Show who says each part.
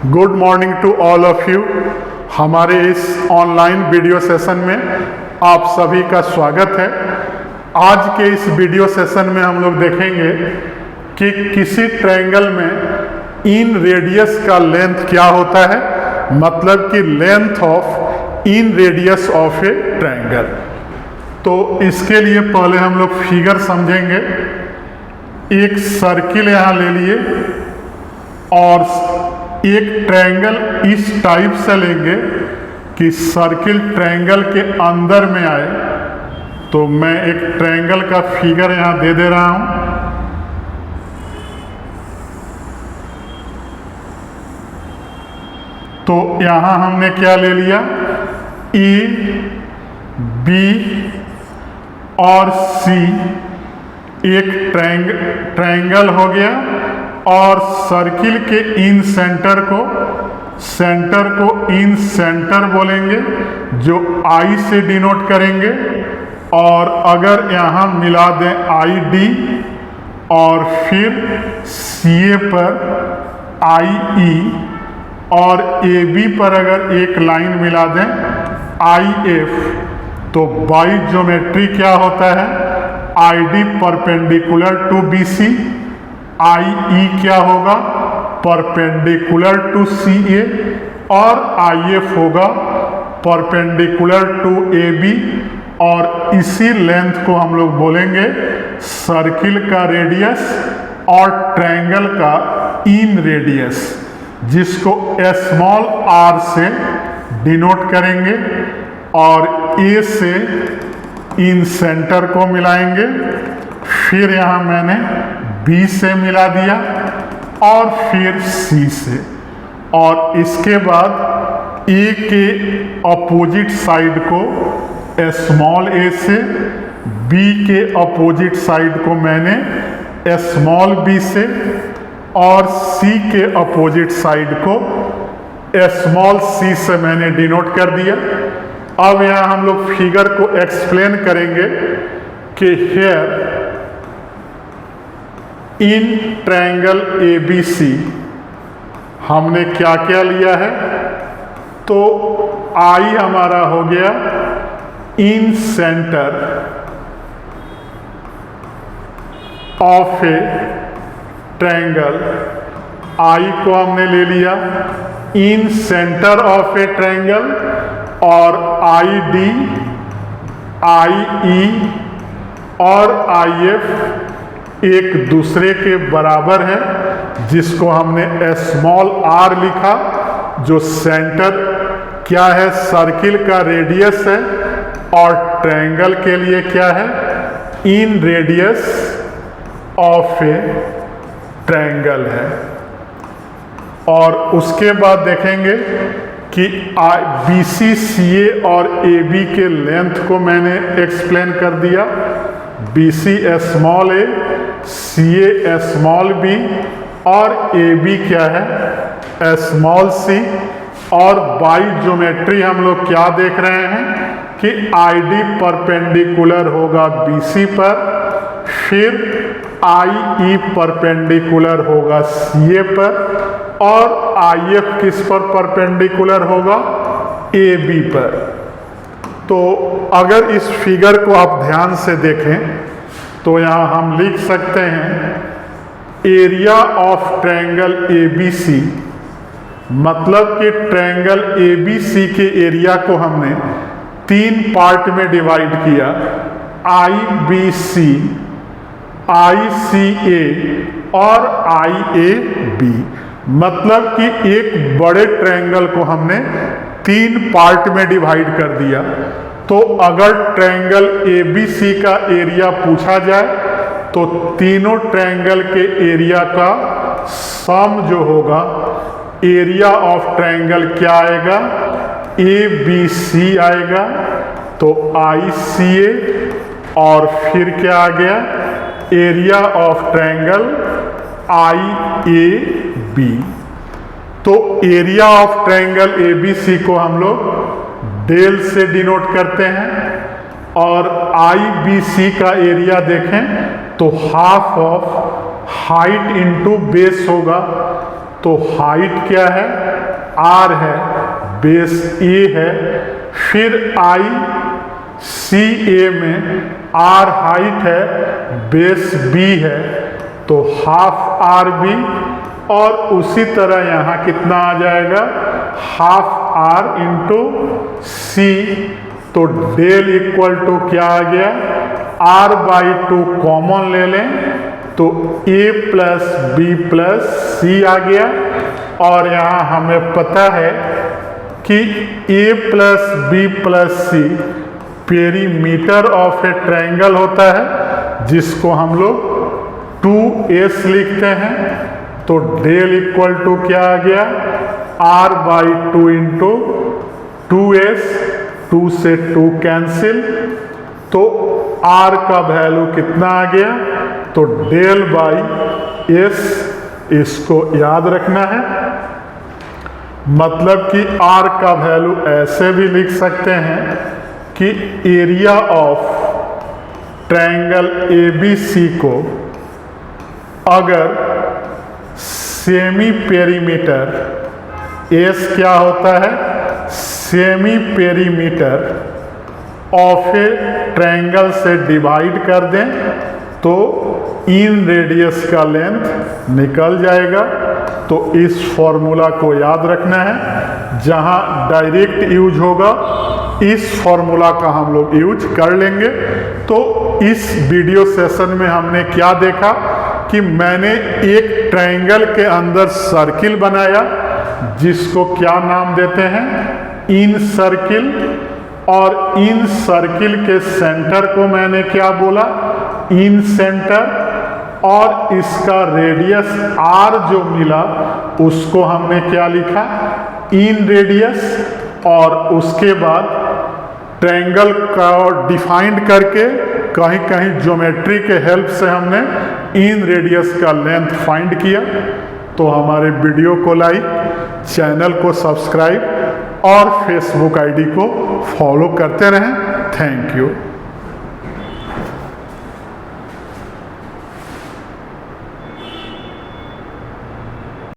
Speaker 1: Good morning to all of you. हमारे इस online video session में आप सभी का स्वागत है। आज के इस वीडियो सेशन में हम लोग देखेंगे कि किसी ट्रायंगल में इन रेडियस का लेंथ क्या होता है, मतलब कि length of in radius of a triangle. तो इसके लिए पहले हम लोग फिगर समझेंगे। एक सर्किल यहाँ ले लिए और एक ट्रायंगल इस टाइप से लेंगे कि सर्किल ट्रायंगल के अंदर में आए। तो मैं एक ट्रायंगल का फिगर यहाँ दे रहा हूँ। तो यहाँ हमने क्या ले लिया, ए बी और सी एक ट्रायंगल हो गया और सर्किल के इन सेंटर को इन सेंटर बोलेंगे, जो आई से डिनोट करेंगे। और अगर यहाँ मिला दें आई डी और फिर सी ए पर आई ई और ए बी पर अगर एक लाइन मिला दें आई एफ, तो बाई ज्योमेट्री क्या होता है, I D perpendicular to B C, I E क्या होगा परपेंडिकुलर टू सी ए और आई एफ होगा परपेंडिकुलर टू ए बी। और इसी लेंथ को हम लोग बोलेंगे सर्किल का रेडियस और ट्रायंगल का इन रेडियस, जिसको स्मॉल आर से डिनोट करेंगे। और ए से इन सेंटर को मिलाएंगे, फिर यहाँ मैंने बी से मिला दिया और फिर सी से। और इसके बाद ए के अपोजिट साइड को स्मॉल ए से, बी के अपोजिट साइड को मैंने स्मॉल बी से और सी के अपोजिट साइड को स्मॉल सी से मैंने डिनोट कर दिया। अब यहाँ हम लोग फिगर को एक्सप्लेन करेंगे कि हेयर इन ट्रायंगल ABC हमने क्या क्या लिया है। तो आई हमारा हो गया इन सेंटर ऑफ ए ट्रायंगल, आई को हमने ले लिया इन सेंटर ऑफ ए ट्रायंगल। और आई डी, आई ई और आई एफ एक दूसरे के बराबर है, जिसको हमने स्मॉल आर लिखा, जो सेंटर क्या है सर्किल का रेडियस है और ट्रायंगल के लिए क्या है इन रेडियस ऑफ ए ट्रायंगल है। और उसके बाद देखेंगे कि बी सी सी ए और ए बी के लेंथ को मैंने एक्सप्लेन कर दिया। बी सी स्मॉल ए, सी ए स्मॉल बी और ए बी क्या है स्मॉल सी। और बाई ज्योमेट्री हम लोग क्या देख रहे हैं कि आई डी परपेंडिकुलर होगा बी सी पर, फिर आई ई परपेंडिकुलर होगा सी ए पर और आई एफ किस पर परपेंडिकुलर होगा ए बी पर। तो अगर इस फिगर को आप ध्यान से देखें तो यहाँ हम लिख सकते हैं एरिया ऑफ ट्रायंगल ABC, मतलब कि ट्रायंगल ABC के एरिया को हमने तीन पार्ट में डिवाइड किया, IBC, ICA और IAB। मतलब कि एक बड़े ट्रायंगल को हमने तीन पार्ट में डिवाइड कर दिया। तो अगर ट्रायंगल ABC का एरिया पूछा जाए तो तीनों ट्रायंगल के एरिया का सम जो होगा एरिया ऑफ ट्रायंगल क्या आएगा ABC आएगा। तो ICA और फिर क्या आ गया एरिया ऑफ ट्रायंगल IAB। तो एरिया ऑफ ट्रायंगल ABC को हम लोग डेल से डिनोट करते हैं। और IBC का एरिया देखें तो half of height into base होगा। तो हाइट क्या है, आर है, बेस ए है, फिर आई सी ए में आर हाइट है, बेस बी है, तो हाफ आर बी, और उसी तरह यहाँ कितना आ जाएगा, हाफ आर इंटू सी, तो डेल इक्वल टू क्या आ गया, आर बाई 2 कॉमन ले लें तो A plus B plus C आ गया। और यहाँ हमें पता है कि A plus B plus C perimeter of a triangle होता है, जिसको हम लोग 2s लिखते हैं। तो डेल इक्वल टू क्या आ गया, आर बाई 2 इंटू 2s, 2 से 2 कैंसिल, तो r का वैल्यू कितना आ गया, तो डेल बाई s, इसको याद रखना है। मतलब कि r का वैल्यू ऐसे भी लिख सकते हैं कि एरिया ऑफ ट्रायंगल ABC को अगर सेमी पेरीमीटर, एस क्या होता है, semi perimeter of a triangle से डिवाइड कर दें तो इन रेडियस का लेंथ निकल जाएगा। तो इस फॉर्मूला को याद रखना है, जहां डायरेक्ट यूज होगा इस फॉर्मूला का हम लोग यूज कर लेंगे। तो इस वीडियो सेशन में हमने क्या देखा कि मैंने एक ट्रायंगल के अंदर सर्किल बनाया, जिसको क्या नाम देते हैं, इन सर्किल, और इन सर्किल के सेंटर को मैंने क्या बोला, इन सेंटर, और इसका रेडियस r जो मिला उसको हमने क्या लिखा, इन रेडियस। और उसके बाद ट्रायंगल का डिफाइंड करके कहीं कहीं ज्योमेट्री के हेल्प से हमने इन रेडियस का लेंथ फाइंड किया। तो हमारे वीडियो को लाइक, चैनल को सब्सक्राइब और फेसबुक आईडी को फॉलो करते रहें। Thank you.